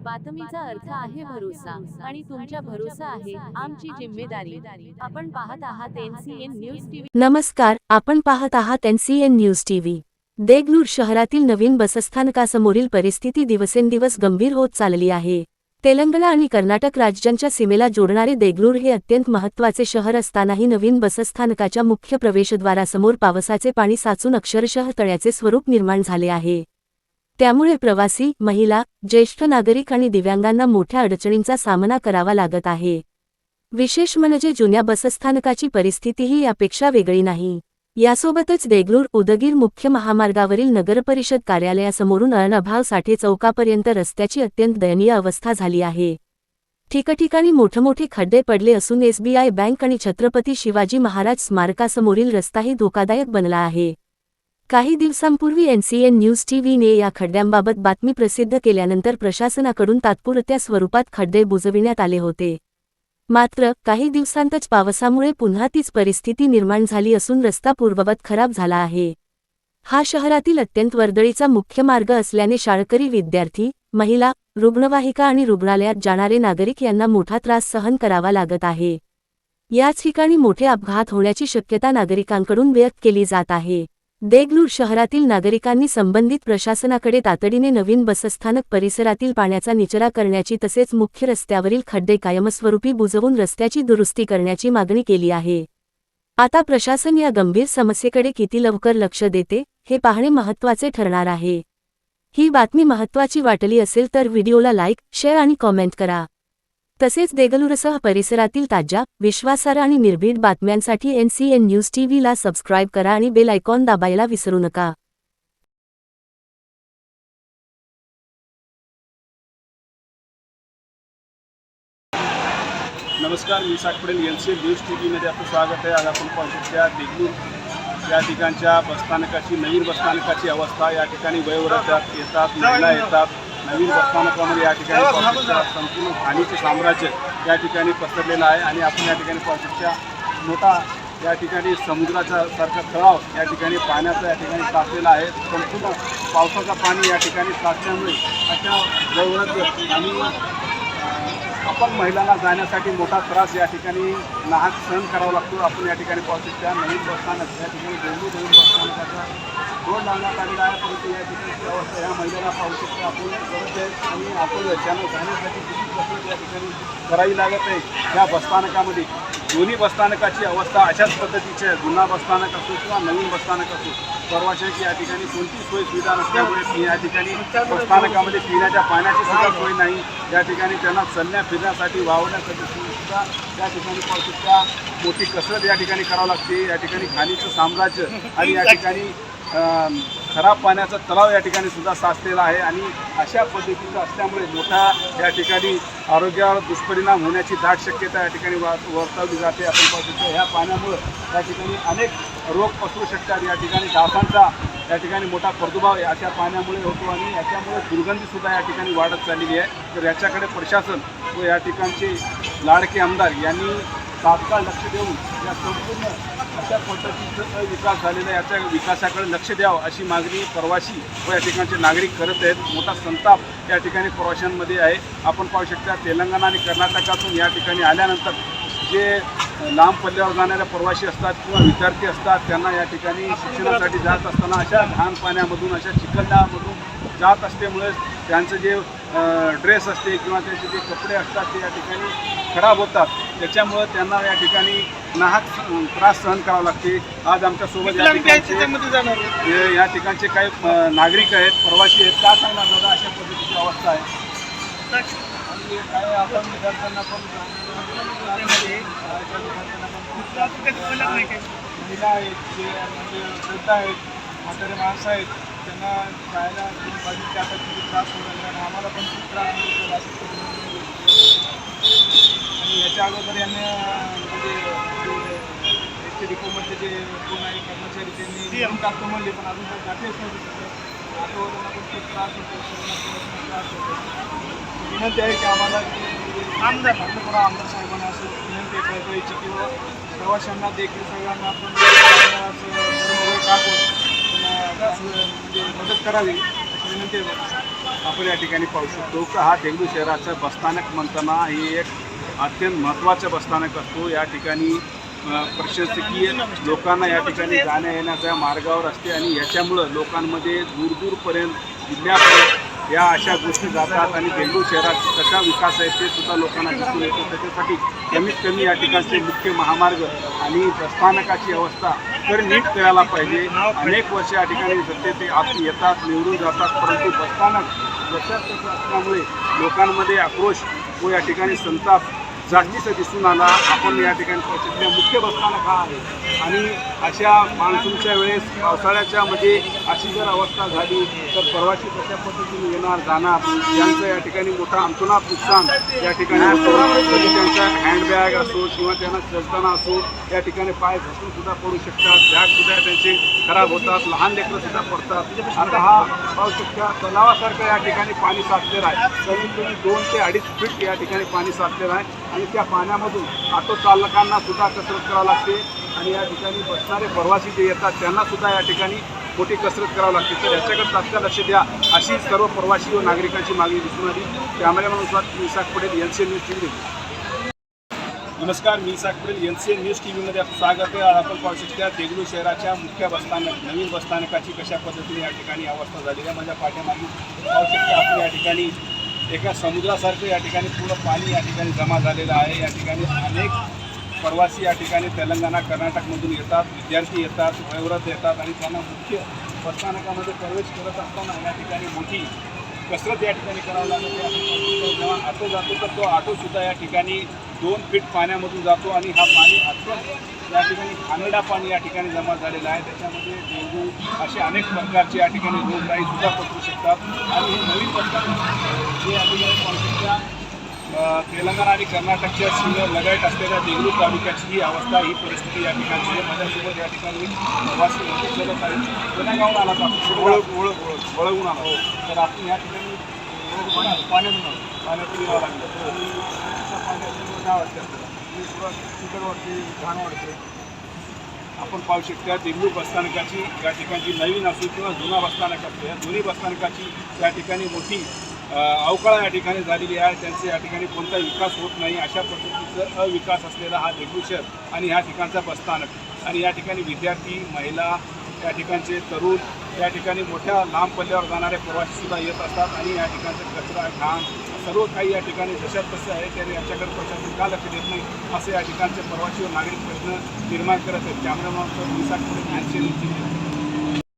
बातमीचा अर्थ आहे भरोसा आणि तुमच्या भरोसा आहे आमची जिम्मेदारी। आपण पाहत आहात NCN न्यूज टीव्ही। नमस्कार, आपण पाहत आहात NCN न्यूज टीव्ही। देगलूर शहरातील नवीन बसस्थानकासमोरील परिस्थिती दिवसेंदिवस गंभीर होत चालली आहे। तेलंगणा आणि कर्नाटक राज्यांच्या सीमेला जोडणारे देगलूर हे अत्यंत महत्त्वाचे शहर असतानाही नवीन बसस्थानकाच्या मुख्य प्रवेशद्वारासमोर पावसाचे पाणी साचून अक्षरशः तळ्याचे स्वरूप निर्माण झाले आहे। त्यामुळे प्रवासी, महिला, ज्येष्ठ नागरिक आणि दिव्यांगांना मोठ्या अडचणींचा सामना करावा लागत आहे। विशेष म्हणजे जुन्या बसस्थानकाची परिस्थितीही यापेक्षा वेगळी नाही। यासोबतच देगलूर उदगीर मुख्य महामार्गावरील नगरपरिषद कार्यालयासमोरून अळणभाव साठे चौकापर्यंत रस्त्याची अत्यंत दयनीय अवस्था झाली आहे। ठिकठिकाणी मोठमोठे खड्डे पडले असून SBI बँक आणि छत्रपती शिवाजी महाराज स्मारकासमोरील रस्ताही धोकादायक बनला आहे। काही दिवसांपूर्वी NCN न्यूज टीव्हीने या खड्ड्यांबाबत बातमी प्रसिद्ध केल्यानंतर प्रशासनाकडून तात्पुरत्या स्वरूपात खड्डे बुजविण्यात आले होते। मात्र काही दिवसांतच पावसामुळे पुन्हा तीच परिस्थिती निर्माण झाली असून रस्ता पूर्ववत खराब झाला आहे। हा शहरातील अत्यंत वर्दळीचा मुख्य मार्ग असल्याने शाळकरी विद्यार्थी, महिला, रुग्णवाहिका आणि रुग्णालयात जाणारे नागरिक यांना मोठा त्रास सहन करावा लागत आहे। याच ठिकाणी मोठे अपघात होण्याची शक्यता नागरिकांकडून व्यक्त केली जात आहे। देगलूर शहरातील नागरिकांनी संबंधित प्रशासनाकडे तातडीने नवीन बसस्थानक परिसरातील पाण्याचा निचरा करण्याची तसेच मुख्य रस्त्यावरील खड्डे कायमस्वरूपी बुजवून रस्त्याची दुरुस्ती करण्याची मागणी केली आहे। आता प्रशासन या गंभीर समस्येकडे किती लवकर लक्ष देते, हे पाहणे महत्त्वाचे ठरणार आहे। ही बातमी महत्त्वाची वाटली असेल तर व्हिडिओला लाईक, शेअर आणि कॉमेंट करा। तसेच देगलूरसह परिसरातील ताज्या, विश्वासार्ह आणि निर्भीड बातम्यांसाठी NCN न्यूज टीव्हीला सबस्क्राईब करा आणि बेल आयकॉन दाबायला विसरू नका। नमस्कार, मी साठपडेल NCN न्यूज टीव्हीमध्ये आपलं स्वागत आहे। आज आपण पाहू शकता देगलूर या ठिकाणच्या बसस्थानकाची, नवीन बसस्थानकाची अवस्था। या ठिकाणी वयोवृद्ध येतात, महिला येतात। नवीन बसस्थानकामध्ये या ठिकाणी संपूर्ण खाणीचे साम्राज्य या ठिकाणी पसरलेलं आहे आणि आपण या ठिकाणी पाहू शकता मोठा या ठिकाणी समुद्राचा सारखा तलाव या ठिकाणी पाण्याचा या ठिकाणी साचलेला आहे। संपूर्ण पावसाचं पाणी या ठिकाणी साचल्यामुळे अशा वयोवृद्ध आणि आपण महिलांना जाण्यासाठी मोठा त्रास या ठिकाणी नाहक सहन करावा लागतो। आपण या ठिकाणी पाहू शकता नवीन बसस्थानक या ठिकाणी देगलूर नवीन बसस्थानकाचा बोर्ड लावण्यात आलेला आहे, परंतु या ठिकाणी अवस्था या महिलांना पाहू शकता आपण गरज आहे आणि आपण त्यांना जाण्यासाठी किती कसरत या ठिकाणी करावी लागत आहे। या बसस्थानकामध्ये दोन्ही बसस्थानकाची अवस्था अशाच पद्धतीची आहे। जुना बसस्थानक असो किंवा नवीन बसस्थानक असो, प्रवाशांची या ठिकाणी कोणती सोय सुविधा नसल्यामुळे या ठिकाणी बसस्थानकामध्ये पिण्याच्या पाण्याची सुद्धा सोय नाही। या ठिकाणी त्यांना चलण्या फिरण्यासाठी, वावरण्यासाठी सुद्धा या ठिकाणी पाहू शकता मोठी कसरत या ठिकाणी करावं लागते। या ठिकाणी खाणीचं साम्राज्य आणि या ठिकाणी खराब पाण्याचा तलाव या ठिकाणी सुद्धा साचलेला आहे आणि अशा पद्धतीचं असल्यामुळे मोठा या ठिकाणी आरोग्यावर दुष्परिणाम होण्याची दाट शक्यता या ठिकाणी वर्तवली जाते। आपण पाहू शकतो ह्या पाण्यामुळे या ठिकाणी अनेक रोग पसरू शकतात। या ठिकाणी डासांचा या ठिकाणी मोठा प्रादुर्भाव अशा पाण्यामुळे होतो आणि याच्यामुळे दुर्गंधीसुद्धा या ठिकाणी वाढत चाललेली आहे। तर याच्याकडे प्रशासन व या ठिकाणचे लाडके आमदार यांनी तात्काळ लक्ष देऊन या संपूर्ण अशा पद्धतीचा विकास झालेला याच्या विकासाकडे लक्ष द्यावं अशी मागणी प्रवासी व या ठिकाणचे नागरिक करत आहेत। मोठा संताप या ठिकाणी प्रवाशांमध्ये आहे। आपण पाहू शकता तेलंगणा आणि कर्नाटकातून या ठिकाणी आल्यानंतर जे लांब पल्ल्यावर जाणारे प्रवासी असतात किंवा विद्यार्थी असतात, त्यांना या ठिकाणी शिक्षणासाठी जात असताना अशा घाण पाण्यामधून, अशा चिखलामधून जात असल्यामुळे त्यांचं जे ड्रेस असते किंवा त्यांचे जे कपडे असतात ते या ठिकाणी खराब होतात। त्याच्यामुळे त्यांना या ठिकाणी नाहक त्रास सहन करावा लागते। आज आमच्यासोबत या ठिकाणचे काही नागरिक आहेत, प्रवासी आहेत। काय सांगणार दादा, अशा पद्धतीची अवस्था आहे आणि काय आपण विद्यार्थ्यांना पण महिला आहेत, जे म्हणजे वृद्ध आहेत, म्हातारे माणसं आहेत, त्यांना जायला बाजूच्या आता किती त्रास होऊ लागला आणि आम्हाला पण खूप त्रास होतो आणि याच्या अगोदर यांनी म्हणजे एसटी डिपोमधले जे कोण आहे कर्मचारी त्यांनी टाकतो म्हणले, पण अजून काही गाठीच नाही दिसत। ऑटोवाल्यांना पण खूप त्रास होतो, त्रास होतो। विनंती आहे की आम्हाला आमदार साहेबांना असं विनंती करायची किंवा प्रवाशांना देखील सगळ्यांना आपण टाकून म्हणजे मदत करावी अशी विनंती आहे। आपण या ठिकाणी पाहू शकतो का हा देगलूर शहराचं बसस्थानक म्हणताना हे एक अत्यंत महत्त्वाचं बसस्थानक असतो. या ठिकाणी प्रशासकीय लोकांना या ठिकाणी जाण्या येण्याच्या मार्गावर असते आणि याच्यामुळं लोकांमध्ये दूरपर्यंत जिल्ह्यापर्यंत या अशा गोष्टी जातात आणि देगलूर शहराचा कसा विकास आहे ते सुद्धा लोकांना दिसून येतो. त्याच्यासाठी कमीत कमी या ठिकाणचे मुख्य महामार्ग आणि बसस्थानकाची अवस्था तर नीट करायला पाहिजे. अनेक वर्ष या ठिकाणी सत्तेचे आपली येतात निवडून जातात, परंतु बसस्थानक जशाच तसं असल्यामुळे लोकांमध्ये आक्रोश व या ठिकाणी संताप जास्तीचा दिसून आला. आपण या ठिकाणी पोहोचले मुख्य बसस्थानक हा आहे आणि अशा मान्सूनच्या वेळेस पावसाळ्याच्या मध्ये अशी जर अवस्था झाली तर प्रवासी कशा पद्धतीने येणार जाणार यांचं या ठिकाणी मोठा अंतुनात नुकसान या ठिकाणी कधी त्यांचा हँडबॅग असो किंवा त्यांना चलताना असो या ठिकाणी पाय घसरून सुद्धा पडू शकतात, बॅगसुद्धा त्यांचे खराब होतात, लहान लेकरंसुद्धा पडतात. आता हा पाहू शकता तलावासारखं या ठिकाणी पाणी साचलेलं आहे. कमीत कमी 2 ते 2.5 फीट या ठिकाणी पाणी साचलेलं आहे आणि त्या पाण्यामधून ऑटो चालकांना सुद्धा कसरत करावी लागते आणि या ठिकाणी बसणारे प्रवासी जे येतात त्यांना सुद्धा या ठिकाणी मोठी कसरत करावी लागते. तर याच्याकडे तात्काळ लक्ष द्या अशी सर्व प्रवासी व नागरिकांची मागणी दिसून आली. कॅमेरामॅन मी Isaq Patel, NCN news TV. नमस्कार, मी इसाक पटेल, NCN न्यूज TVमध्ये आपलं स्वागत आहे. आज आपण पाहू शकता देगलूर शहराच्या मुख्य बसस्थानक नवीन बसस्थानकाची कशा पद्धतीने या ठिकाणी अवस्था झाली आहे. माझ्या पाठीमागे पाहू शकता आपण या ठिकाणी एका समुद्रासारखं या ठिकाणी पूर्ण पाणी या ठिकाणी जमा झालेलं आहे. या ठिकाणी अनेक प्रवासी या ठिकाणी तेलंगणा कर्नाटकमधून येतात, विद्यार्थी येतात, वयोवृद्ध येतात आणि त्यांना मुख्य बसस्थानकामध्ये प्रवेश करत असताना या ठिकाणी मोठी कसरत या ठिकाणी करावी लागते. जेव्हा ऑटो जातो तर तो ऑटोसुद्धा या ठिकाणी 2 फीट पाण्यामधून जातो आणि हा पाणी अत्यंत या ठिकाणी घाणेरडा पाणी या ठिकाणी जमा झालेला आहे. त्याच्यामध्ये डेंग्यू असे अनेक प्रकारचे या ठिकाणी रोगराईसुद्धा पसरू शकतात आणि हे नवीन बसस्थानक जे या ठिकाणी कॉन्फ्लिक्टच्या तेलंगणा आणि कर्नाटकच्या सीमेवर लगायत असलेल्या देगलूर तालुक्याची ही अवस्था ही परिस्थिती या ठिकाणची आहे. माझ्यासोबत या ठिकाणी प्रवासी चलत आहे. पुण्यागावून आला तर आपण वळवून आला तर आपण या ठिकाणी पाण्यातून यावं लागलं आणि पाण्यातून काय वाटते आपल्याला तिकड वाटते, घाण वाटते. आपण पाहू शकता देगलूर बसस्थानकाची या ठिकाणची नवीन असो किंवा जुना बसस्थानक असो या दोन्ही बसस्थानकाची या ठिकाणी मोठी अवकाळा या ठिकाणी झालेली आहे. त्यांचे या ठिकाणी कोणता विकास होत नाही अशा पद्धतीचं अविकास असलेला हा देगलूर शहर आणि ह्या ठिकाणचा बसस्थानक आणि या ठिकाणी विद्यार्थी, महिला, या ठिकाणचे तरुण, या ठिकाणी मोठ्या लांब पल्ल्यावर जाणारे प्रवासीसुद्धा येत असतात आणि या ठिकाणचा कचरा, घाण सर्व काही या ठिकाणी जशात तसं आहे. त्याने याच्याकडे प्रशासन का लक्ष देत नाही असे या ठिकाणचे प्रवासी व नागरिक प्रश्न निर्माण करत आहेत. Cameraman NCN news TV.